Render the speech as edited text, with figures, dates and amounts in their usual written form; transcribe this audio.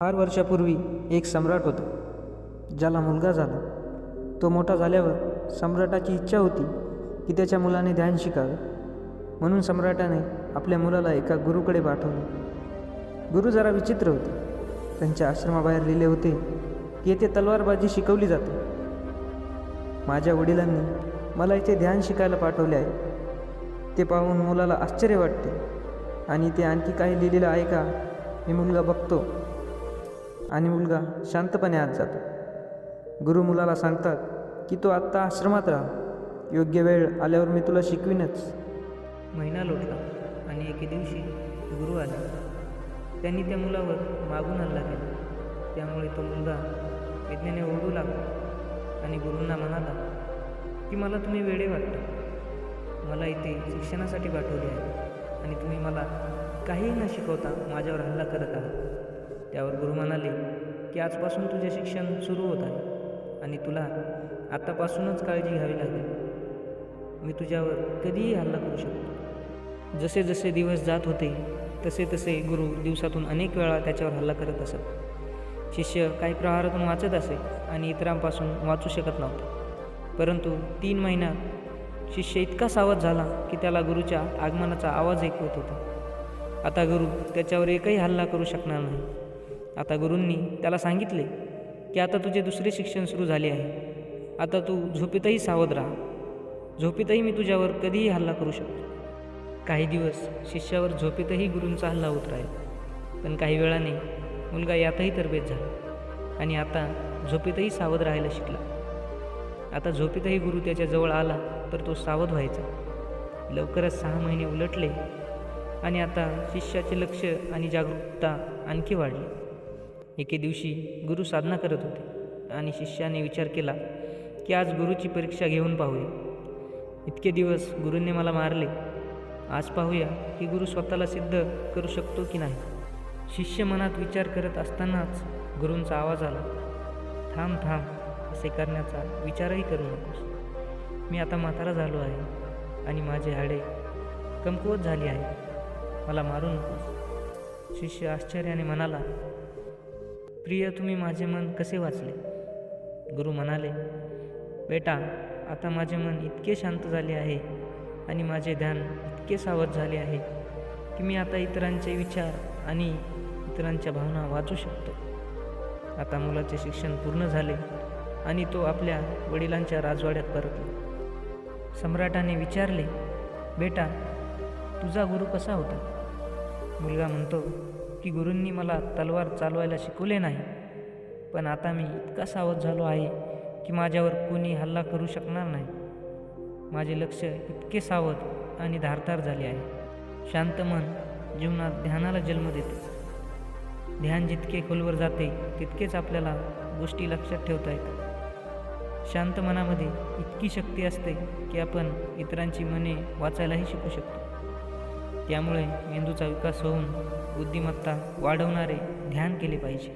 फार वर्षापूर्वी एक सम्राट होता, ज्याला मुलगा झाला. तो मोठा झाल्यावर सम्राटाची इच्छा होती की त्याच्या मुलाने ध्यान शिकावे. म्हणून सम्राटाने आपल्या मुलाला एका गुरुकडे पाठवले. गुरु जरा विचित्र होते. त्यांच्या आश्रमाबाहेर लिहिले होते की येथे तलवारबाजी शिकवली जाते. माझ्या वडिलांनी मला इथे ध्यान शिकायला पाठवले आहे. ते पाहून मुलाला आश्चर्य वाटते आणि ते आणखी काही लिहिलेलं आहे का मी मुलगा बघतो आणि मुलगा शांतपणे आत जातो. गुरु मुलाला सांगतात की तो आत्ता आश्रमात राहा, योग्य वेळ आल्यावर मी तुला शिकवीनच. महिना लोटला आणि एके दिवशी गुरु आले. त्यांनी त्या मुलावर मागून हल्ला केला. त्यामुळे तो मुलगा वेदनेने ओरडू लागला आणि गुरूंना म्हणाला की मला तुम्ही वेडे वाटता. मला इथे शिक्षणासाठी पाठवले आहे आणि तुम्ही मला काहीही न शिकवता माझ्यावर हल्ला करत आहात. त्यावर गुरु म्हणाले की आजपासून तुझे शिक्षण सुरू होत आहे आणि तुला आत्तापासूनच काळजी घ्यावी लागेल. मी तुझ्यावर कधीही हल्ला करू शकतो. जसे जसे दिवस जात होते तसे तसे गुरु दिवसातून अनेक वेळा त्याच्यावर हल्ला करत असत. शिष्य काही प्रहारातून वाचत असे आणि इतरांपासून वाचू शकत नव्हता. परंतु 3 महिन्यात शिष्य इतका सावध झाला की त्याला गुरुच्या आगमनाचा आवाज ऐकवत होता. आता गुरु त्याच्यावर एकही हल्ला करू शकणार नाही. आता गुरूंनी त्याला सांगितले की आता तुझे दुसरे शिक्षण सुरू झाले आहे. आता तू झोपेतही सावध राहा. झोपेतही मी तुझ्यावर कधीही हल्ला करू शकतो. काही दिवस शिष्यावर झोपेतही गुरूंचा हल्ला होत राहिला. पण काही वेळाने मुलगा यातही तरबेज झाला आणि आता झोपेतही सावध राहायला शिकला. आता झोपेतही गुरु त्याच्याजवळ आला तर तो सावध व्हायचा. लवकरच 6 महिने उलटले आणि आता शिष्याचे लक्ष आणि जागरूकता आणखी वाढली. एके दिवशी गुरु साधना करत होते आणि शिष्याने विचार केला की आज गुरुची परीक्षा घेऊन पाहूया. इतके दिवस गुरूंनी मला मारले, आज पाहूया की गुरु स्वतःला सिद्ध करू शकतो की नाही. शिष्य मनात विचार करत असतानाच गुरूंचा आवाज आला, थांब थांब, असे करण्याचा विचारही करू नकोस. मी आता म्हातारा झालो आहे आणि माझे हाडे कमकुवत झाली आहे. मला मारू नकोस. शिष्य आश्चर्याने म्हणाला, प्रिय, तुम्ही माझे मन कसे वाचले? गुरु म्हणाले, बेटा, आता माझे मन इतके शांत झाले आहे आणि माझे ध्यान इतके सावध झाले आहे की मी आता इतरांचे विचार आणि इतरांच्या भावना वाचू शकतो. आता मुलाचे शिक्षण पूर्ण झाले आणि तो आपल्या वडिलांच्या राजवाड्यात परतला. सम्राटाने विचारले, बेटा, तुझा गुरु कसा होता? मुलगा म्हणतो की गुरूंनी मला तलवार चालवायला शिकवले नाही, पण आता मी इतका सावध झालो आहे की माझ्यावर कोणी हल्ला करू शकणार नाही. माझे लक्ष इतके सावध आणि धारदार झाले आहे. शांत मन जीवनात ध्यानाला जन्म देते. ध्यान जितके खोलवर जाते तितकेच आपल्याला गोष्टी लक्षात ठेवता येतात. शांत मनामध्ये इतकी शक्ती असते की आपण इतरांची मने वाचायलाही शिकू शकतो. त्यामुळे मेंदूचा विकास होऊन बुद्धिमत्ता वाढवणारे ध्यान केले पाहिजे.